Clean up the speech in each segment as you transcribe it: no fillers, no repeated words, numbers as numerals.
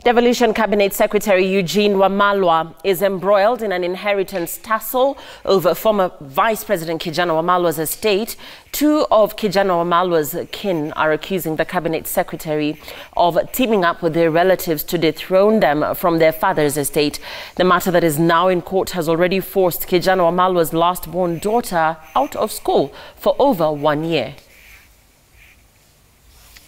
Devolution Cabinet Secretary Eugene Wamalwa is embroiled in an inheritance tussle over former Vice President Kijana Wamalwa's estate. Two of Kijana Wamalwa's kin are accusing the Cabinet Secretary of teaming up with their relatives to dethrone them from their father's estate. The matter that is now in court has already forced Kijana Wamalwa's last-born daughter out of school for over 1 year.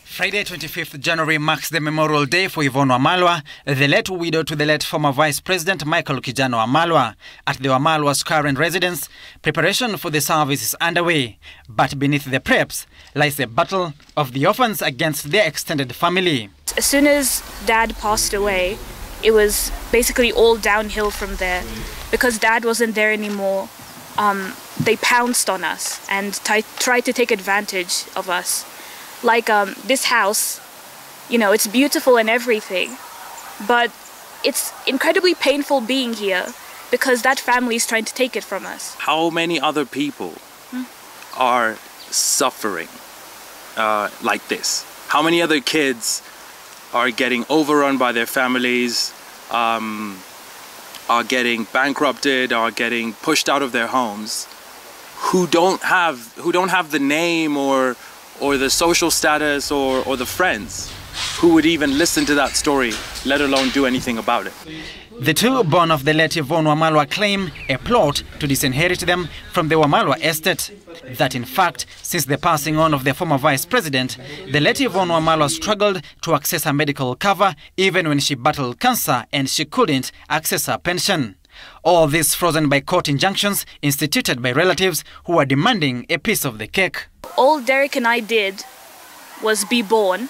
Friday, 25th January marks the Memorial Day for Yvonne Wamalwa, the late widow to the late former Vice President Michael Kijana Wamalwa. At the Wamalwa's current residence, preparation for the service is underway. But beneath the preps lies the battle of the orphans against their extended family. As soon as Dad passed away, it was basically all downhill from there. Because Dad wasn't there anymore, they pounced on us and tried to take advantage of us. Like this house, you know, it's beautiful and everything, but it's incredibly painful being here because that family is trying to take it from us. How many other people are suffering like this? How many other kids are getting overrun by their families, are getting bankrupted, are getting pushed out of their homes, who don't have the name or the social status or the friends who would even listen to that story, let alone do anything about it. The two born of the late Yvonne Wamalwa claim a plot to disinherit them from the Wamalwa estate. That in fact, since the passing on of the former Vice President, the late Yvonne Wamalwa struggled to access her medical cover even when she battled cancer and she couldn't access her pension. All this frozen by court injunctions instituted by relatives who are demanding a piece of the cake. All Derek and I did was be born,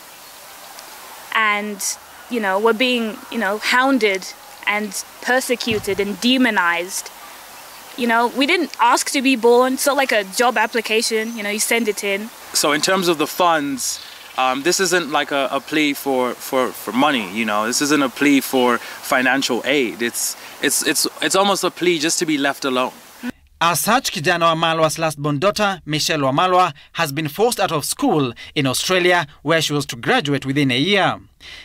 and we're being hounded and persecuted and demonized. We didn't ask to be born. It's not like a job application, you send it in. So in terms of the funds, this isn't like a plea for money, this isn't a plea for financial aid. It's almost a plea just to be left alone. As such, Kijana Wamalwa's last-born daughter, Michelle Wamalwa, has been forced out of school in Australia, where she was to graduate within a year.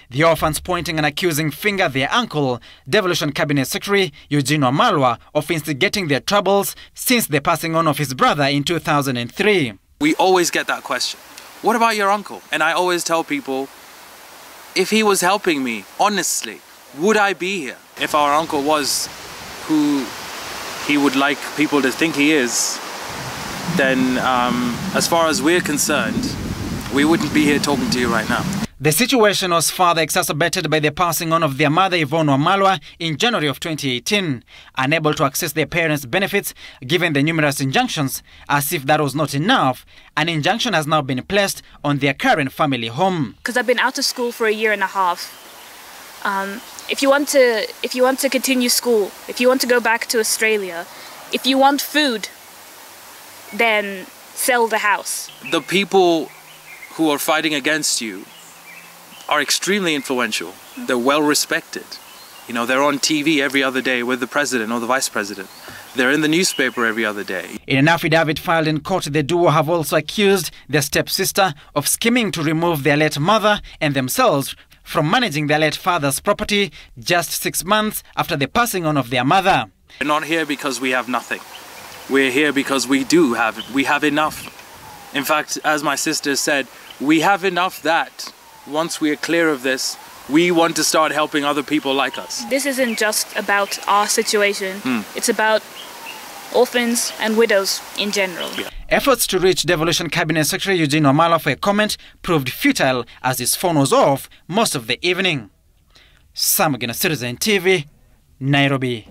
The orphans pointing an accusing finger at their uncle, Devolution Cabinet Secretary Eugene Wamalwa, of instigating their troubles since the passing on of his brother in 2003. We always get that question. What about your uncle? And I always tell people, if he was helping me, honestly, would I be here? If our uncle was who he would like people to think he is, then as far as we're concerned, we wouldn't be here talking to you right now. The situation was further exacerbated by the passing on of their mother Yvonne Wamalwa in January of 2018. Unable to access their parents' benefits given the numerous injunctions, as if that was not enough, an injunction has now been placed on their current family home. Because I've been out of school for 1.5 years. If you want to continue school, if you want to go back to Australia, if you want food, then sell the house. The people who are fighting against you are extremely influential. They're well respected. They're on TV every other day with the president or the vice president. They're in the newspaper every other day. In an affidavit filed in court, the duo have also accused their stepsister of scheming to remove their late mother and themselves from managing their late father's property just 6 months after the passing on of their mother. We're not here because we have nothing. We're here because we have enough. In fact, as my sister said, we have enough that once we are clear of this, we want to start helping other people like us. This isn't just about our situation. It's about orphans and widows in general. Yeah. Efforts to reach Devolution Cabinet Secretary Eugene Wamalwa for a comment proved futile as his phone was off most of the evening. Sam Citizen TV, Nairobi.